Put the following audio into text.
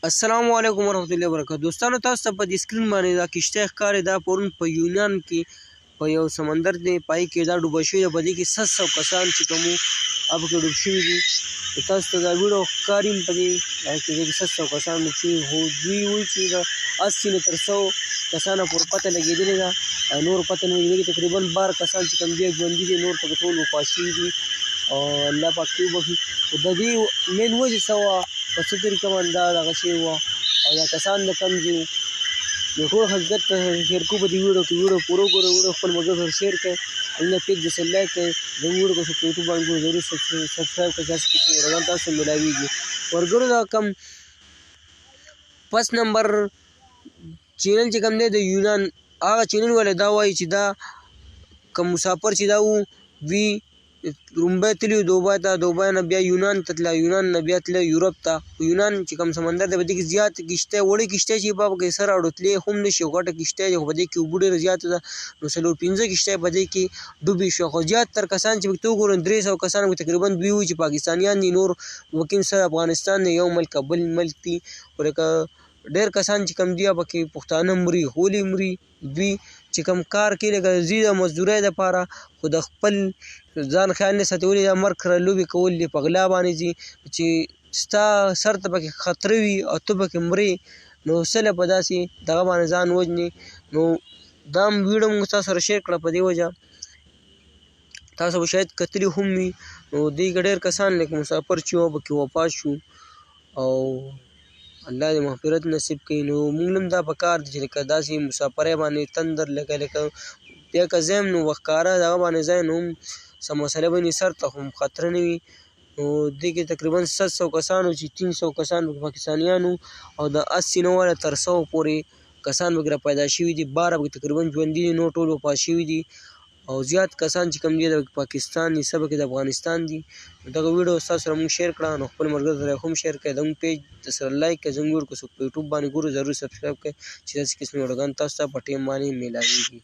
السلام علیکم ورحمۃ اللہ وبرکاتہ. دوستانو تاسو ته په دې سکرین باندې دا کشته ښکاري. دا پرون په یونان کې په یو سمندر دی پای کې دا ډوبه شوې ده. په دې کې 700 کسان چې کوم هغه پکې ډوب شوي دي. تاسو ته دا ویډیو ښکاري په دې کې 700 کسان ډوب شوي. خو دوی وایي چې د 80 نه تر 100 کسانو پورې پته لګېدلې ده. نور پته نه لګېدلې. تقریبا 12 کسان چې کوم دي ژوندي دي، نور پکې ټول وفات شوي دي او الله پاک دې وبخښي. خو د دې مین وجه څه وه، په څه طریقه باندې دا دغه شوی وه او دا کسان د کوم ځای وو، نو ټول حقیقت ته شیر کوو په دې ویډیو کې. ویډیو پوره وګورئ، ویډیو خپل ملګرو سره شیر کړئ، هلته پیج جیسے لایک کړئ. زموږ ویډیو کو په یوټیوب باندې ګورئ، ضرور سبسکرایب کړئ چې هسې ویډیوګان تاسو ملاویږي. ورګرو دا کم پس نمبر چینل چې کوم دی د یونان، هغه چینل والا دا وایي چې دا کوم مسافر چې دا وو وی رومبی تلي دوبۍ ته، دوبۍ نه بیا یونان ته تللی، یونان نه بیا تللی یورپ ته. یونان چې کوم سمندر دی په دې کې زیات کشتۍ، وړې کشتۍ چې په هغه کې سر اړو تللی هم نه شي، غټه کشتۍ دی خو په دې کې اوبه ډېره زیاته ده. نو 4-5 کشتۍ په دې کې ډوبې شوې. خو زیات تر کسان چې پکې وګورو 300 کسان تقریبا دوی وایي چې پاکستانیان دي، نور وکیم سره افغانستان دی، یو ملک بل ملک دي. خو لکه ډېر کسان چې کوم دي پکې پښتانه مري، ولې مري؟ دوی چې کوم کار کوي لکه ځي د مزدورۍ دپاره، خو د خپل ځان خیال نه ساتي. ولې دا مرګ سره لوبې کول دي، په غلا باندې ځي چې ستا سر ته پکې خطره وي او ته پکې مرې، نو سله په داسې دغه باندې ځان وژنې. نو دا ویډیو موږ تاسو سره شیر کړه په دې وجه تاسو به شاید کتلي هم وي. نو دې کې ډېر کسان لکه مسافر چې وو پکې وفات شو او الله دې مغفرت نصیب کړي. نو موږ هم دا پکار دي چې لکه داسې مسافرۍ باندې تندر لکه بیا که ځایم نو ښکاره دغه باندې ځای نو هم څه مسله به نه سر ته خو خطره نه وي. نو دې کې تقریبا 700 کسانو چې 300 کسان پاکستانیانو او د 80 نه والا تر 100 پورې کسان وګره پیدا شوي دي. 12 پکې تقریبا ژوندي دي، نور ټول وفات شوي دي او زیات کسان چې کوم دي د پاکستان دي، څه پکې د افغانستان دي. دغه ویډیو ستاسو سره موږ شیر کړه، نو خپل ملګرو سره هم شیر کړئ. زموږ پیج سره لایک کړئ، زموږ ویډیو کو په یوټیوب باندې ګورو، ضرور سبسکرایب کړئ چې داسې قسمي ویډیوګان تاسو ته په ټایم باندې میلاویږي.